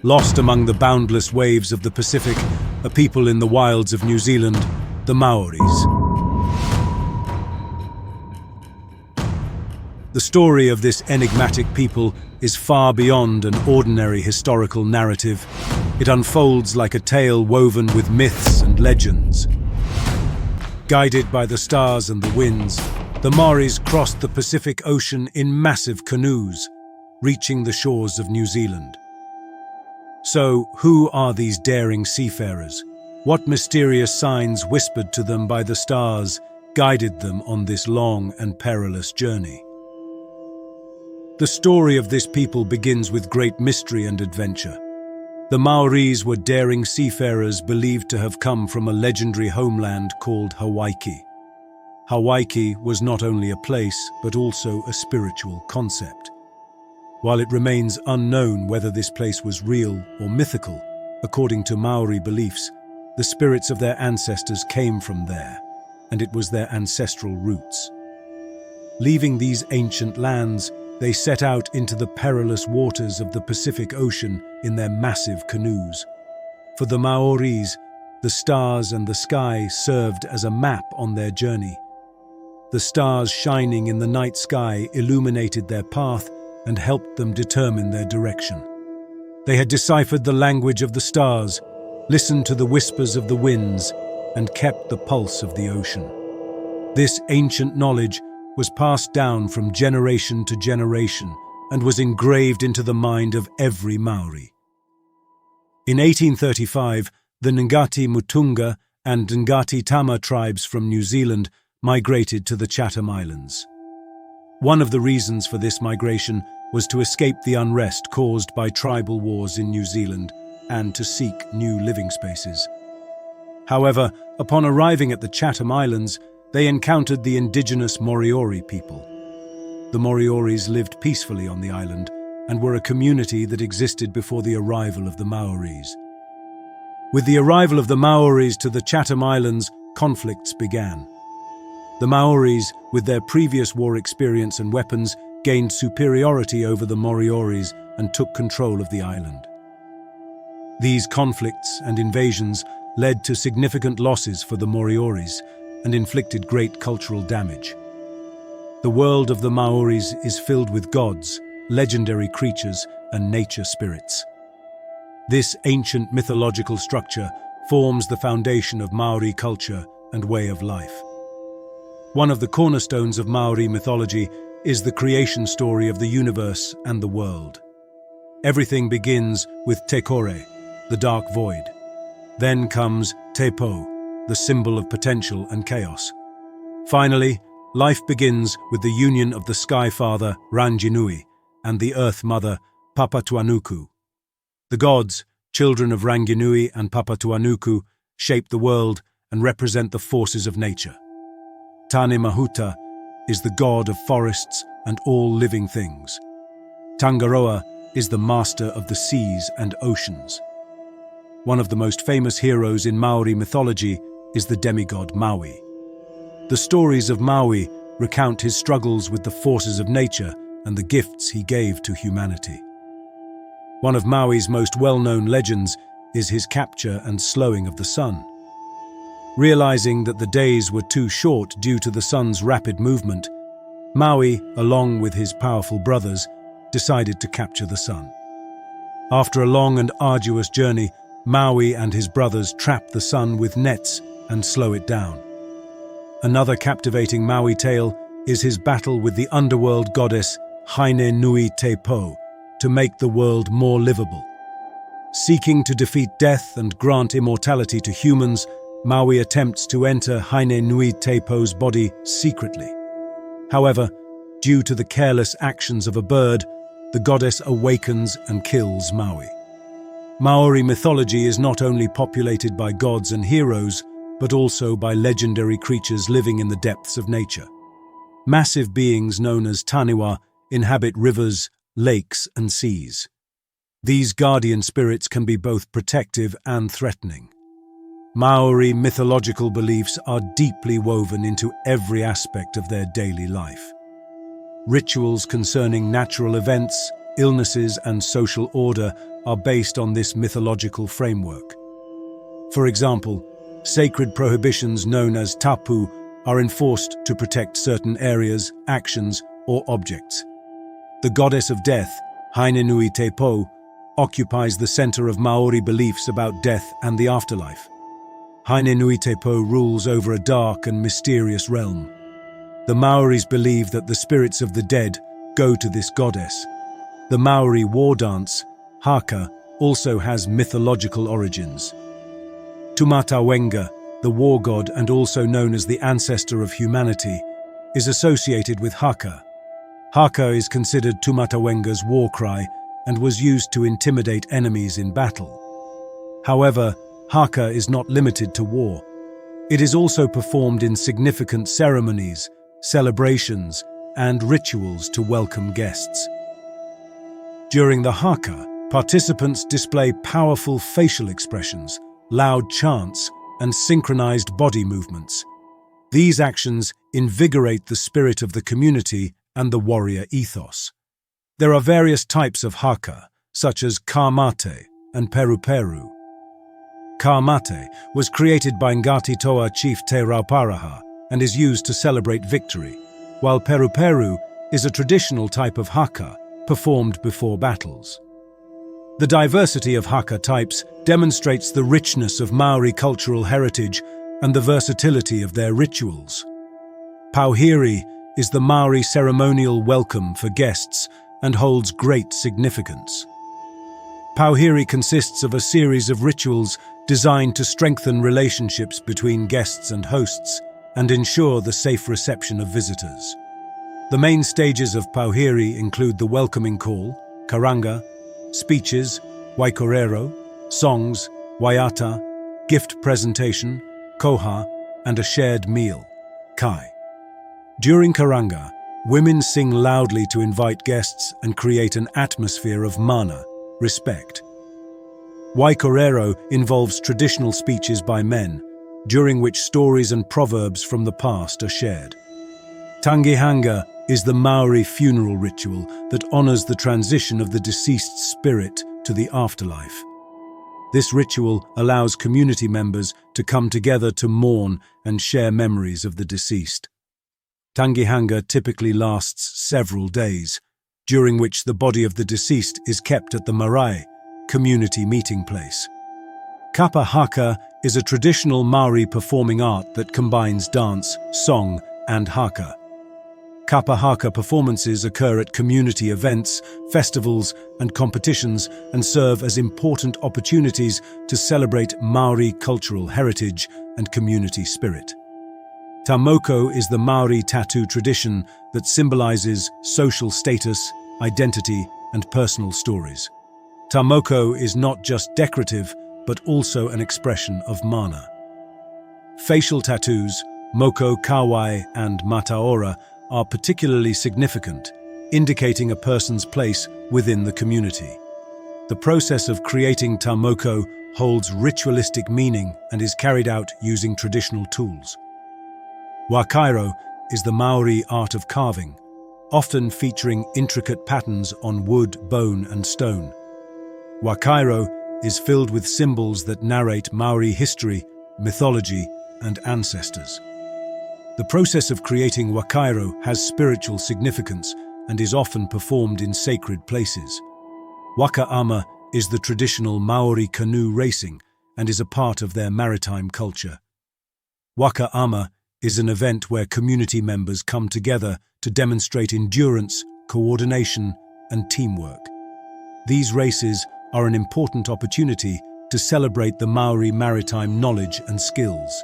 Lost among the boundless waves of the Pacific, a people in the wilds of New Zealand, the Maoris. The story of this enigmatic people is far beyond an ordinary historical narrative. It unfolds like a tale woven with myths and legends. Guided by the stars and the winds, the Maoris crossed the Pacific Ocean in massive canoes, reaching the shores of New Zealand. So, who are these daring seafarers? What mysterious signs whispered to them by the stars guided them on this long and perilous journey? The story of this people begins with great mystery and adventure. The Maoris were daring seafarers believed to have come from a legendary homeland called Hawaii. Hawaii was not only a place, but also a spiritual concept. While it remains unknown whether this place was real or mythical, according to Maori beliefs, the spirits of their ancestors came from there, and it was their ancestral roots. Leaving these ancient lands, they set out into the perilous waters of the Pacific Ocean in their massive canoes. For the Maoris, the stars and the sky served as a map on their journey. The stars shining in the night sky illuminated their path and helped them determine their direction. They had deciphered the language of the stars, listened to the whispers of the winds, and kept the pulse of the ocean. This ancient knowledge was passed down from generation to generation and was engraved into the mind of every Maori. In 1835, the Ngati Mutunga and Ngati Tama tribes from New Zealand migrated to the Chatham Islands. One of the reasons for this migration was to escape the unrest caused by tribal wars in New Zealand and to seek new living spaces. However, upon arriving at the Chatham Islands, they encountered the indigenous Maori people. The Maoris lived peacefully on the island and were a community that existed before the arrival of the Maoris. With the arrival of the Maoris to the Chatham Islands, conflicts began. The Maoris, with their previous war experience and weapons, gained superiority over the Maoris and took control of the island. These conflicts and invasions led to significant losses for the Maoris and inflicted great cultural damage. The world of the Maoris is filled with gods, legendary creatures, and nature spirits. This ancient mythological structure forms the foundation of Maori culture and way of life. One of the cornerstones of Maori mythology is the creation story of the universe and the world. Everything begins with Te Kore, the dark void. Then comes Te Po, the symbol of potential and chaos. Finally, life begins with the union of the Sky Father, Ranginui, and the Earth Mother, Papatuanuku. The gods, children of Ranginui and Papatuanuku, shape the world and represent the forces of nature. Tane Mahuta is the god of forests and all living things. Tangaroa is the master of the seas and oceans. One of the most famous heroes in Maori mythology is the demigod Maui. The stories of Maui recount his struggles with the forces of nature and the gifts he gave to humanity. One of Maui's most well-known legends is his capture and slowing of the sun. Realizing that the days were too short due to the sun's rapid movement, Maui, along with his powerful brothers, decided to capture the sun. After a long and arduous journey, Maui and his brothers trap the sun with nets and slow it down. Another captivating Maui tale is his battle with the underworld goddess Haine Nui Te Po to make the world more livable. Seeking to defeat death and grant immortality to humans, Maui attempts to enter Haine Nui Te Po's body secretly. However, due to the careless actions of a bird, the goddess awakens and kills Maui. Maori mythology is not only populated by gods and heroes, but also by legendary creatures living in the depths of nature. Massive beings known as taniwa inhabit rivers, lakes, and seas. These guardian spirits can be both protective and threatening. Maori mythological beliefs are deeply woven into every aspect of their daily life. Rituals concerning natural events, illnesses, and social order are based on this mythological framework. For example, sacred prohibitions known as tapu are enforced to protect certain areas, actions, or objects. The goddess of death, Hainenui Te Po, occupies the center of Maori beliefs about death and the afterlife. Hainenui Te Po rules over a dark and mysterious realm. The Maoris believe that the spirits of the dead go to this goddess. The Maori war dance, Haka, also has mythological origins. Tumatawenga, the war god and also known as the ancestor of humanity, is associated with Haka. Haka is considered Tumatawenga's war cry and was used to intimidate enemies in battle. However, Haka is not limited to war. It is also performed in significant ceremonies, celebrations, and rituals to welcome guests. During the Haka, participants display powerful facial expressions, loud chants, and synchronized body movements. These actions invigorate the spirit of the community and the warrior ethos. There are various types of Haka, such as Kāmate and Peru. Kāmate was created by Ngati Toa chief Te Rauparaha and is used to celebrate victory, while Peru is a traditional type of Haka performed before battles. The diversity of Haka types demonstrates the richness of Maori cultural heritage and the versatility of their rituals. Pauhiri is the Maori ceremonial welcome for guests and holds great significance. Pauhiri consists of a series of rituals designed to strengthen relationships between guests and hosts and ensure the safe reception of visitors. The main stages of Pauhiri include the welcoming call, karanga, speeches, waikorero, songs, waiata, gift presentation, koha, and a shared meal, kai. During karanga, women sing loudly to invite guests and create an atmosphere of mana, respect. Waikorero involves traditional speeches by men, during which stories and proverbs from the past are shared. Tangihanga is the Maori funeral ritual that honors the transition of the deceased's spirit to the afterlife. This ritual allows community members to come together to mourn and share memories of the deceased. Tangihanga typically lasts several days, during which the body of the deceased is kept at the marae, community meeting place. Kapa Haka is a traditional Maori performing art that combines dance, song, and haka. Kapa Haka performances occur at community events, festivals, and competitions and serve as important opportunities to celebrate Maori cultural heritage and community spirit. Tamoko is the Maori tattoo tradition that symbolizes social status, identity, and personal stories. Tamoko is not just decorative, but also an expression of mana. Facial tattoos, moko kawai and mataora, are particularly significant, indicating a person's place within the community. The process of creating tamoko holds ritualistic meaning and is carried out using traditional tools. Wakairo is the Maori art of carving, often featuring intricate patterns on wood, bone, and stone. Wakairo is filled with symbols that narrate Maori history, mythology, and ancestors. The process of creating wakairo has spiritual significance and is often performed in sacred places. Waka-ama is the traditional Maori canoe racing and is a part of their maritime culture. Waka-ama is an event where community members come together to demonstrate endurance, coordination, and teamwork. These races are an important opportunity to celebrate the Maori maritime knowledge and skills.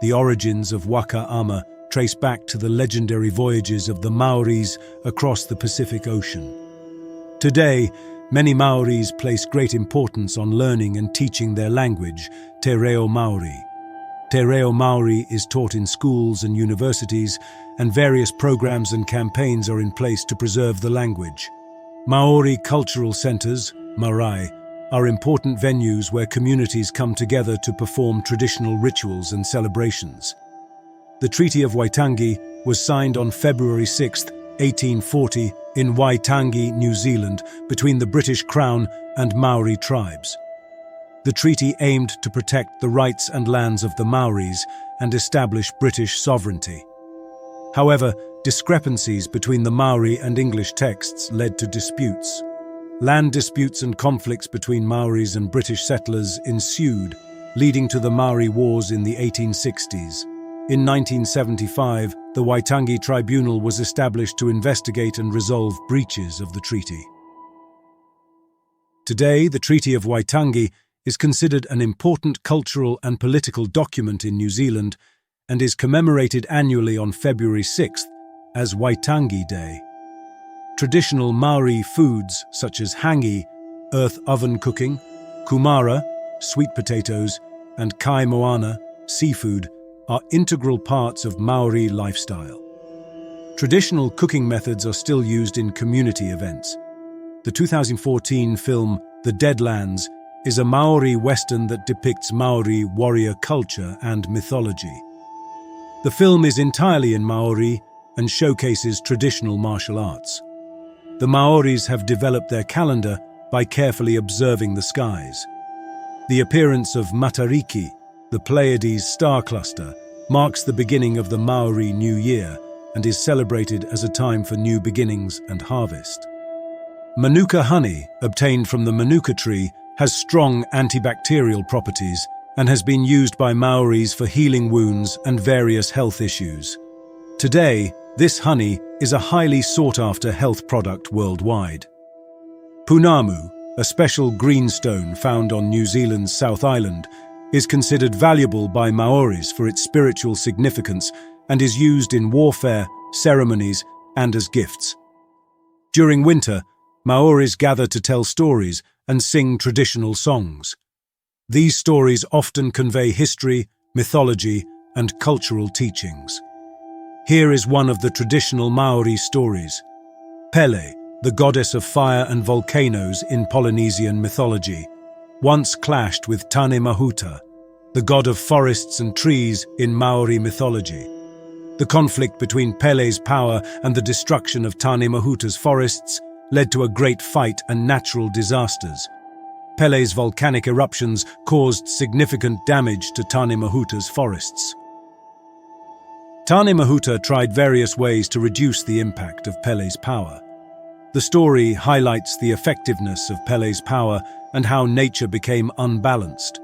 The origins of Waka-ama trace back to the legendary voyages of the Maoris across the Pacific Ocean. Today, many Maoris place great importance on learning and teaching their language, Te Reo Maori. Te Reo Maori is taught in schools and universities, and various programs and campaigns are in place to preserve the language. Maori cultural centers, marae, are important venues where communities come together to perform traditional rituals and celebrations. The Treaty of Waitangi was signed on February 6, 1840, in Waitangi, New Zealand, between the British Crown and Maori tribes. The treaty aimed to protect the rights and lands of the Maoris and establish British sovereignty. However, discrepancies between the Maori and English texts led to disputes. Land disputes and conflicts between Maoris and British settlers ensued, leading to the Maori Wars in the 1860s. In 1975, the Waitangi Tribunal was established to investigate and resolve breaches of the treaty. Today, the Treaty of Waitangi is considered an important cultural and political document in New Zealand and is commemorated annually on February 6th as Waitangi Day. Traditional Maori foods such as hangi, earth oven cooking, kumara, sweet potatoes, and kai moana, seafood, are integral parts of Maori lifestyle. Traditional cooking methods are still used in community events. The 2014 film The Deadlands is a Maori western that depicts Maori warrior culture and mythology. The film is entirely in Maori and showcases traditional martial arts. The Maoris have developed their calendar by carefully observing the skies. The appearance of Matariki, the Pleiades star cluster, marks the beginning of the Maori New Year and is celebrated as a time for new beginnings and harvest. Manuka honey, obtained from the manuka tree, has strong antibacterial properties and has been used by Maoris for healing wounds and various health issues. Today, this honey is a highly sought-after health product worldwide. Punamu, a special greenstone found on New Zealand's South Island, is considered valuable by Maoris for its spiritual significance and is used in warfare, ceremonies, and as gifts. During winter, Maoris gather to tell stories and sing traditional songs. These stories often convey history, mythology, and cultural teachings. Here is one of the traditional Maori stories. Pele, the goddess of fire and volcanoes in Polynesian mythology, once clashed with Tane Mahuta, the god of forests and trees in Maori mythology. The conflict between Pele's power and the destruction of Tane Mahuta's forests led to a great fight and natural disasters. Pele's volcanic eruptions caused significant damage to Tane Mahuta's forests. Tane Mahuta tried various ways to reduce the impact of Pele's power. The story highlights the effectiveness of Pele's power and how nature became unbalanced.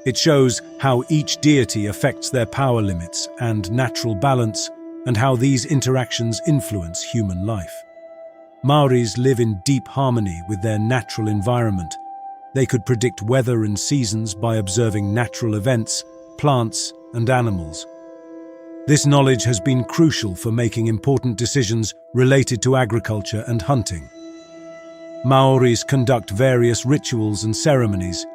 It shows how each deity affects their power limits and natural balance, and how these interactions influence human life. Maoris live in deep harmony with their natural environment. They could predict weather and seasons by observing natural events, plants, and animals. This knowledge has been crucial for making important decisions related to agriculture and hunting. Maoris conduct various rituals and ceremonies,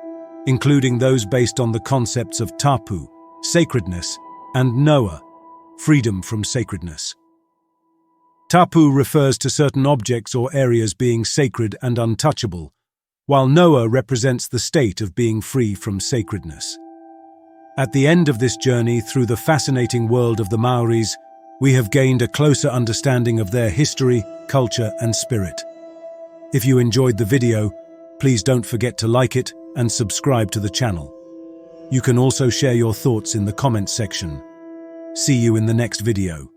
including those based on the concepts of tapu, sacredness, and noa, freedom from sacredness. Tapu refers to certain objects or areas being sacred and untouchable, while noa represents the state of being free from sacredness. At the end of this journey through the fascinating world of the Maoris, we have gained a closer understanding of their history, culture, and spirit. If you enjoyed the video, please don't forget to like it and subscribe to the channel. You can also share your thoughts in the comments section. See you in the next video.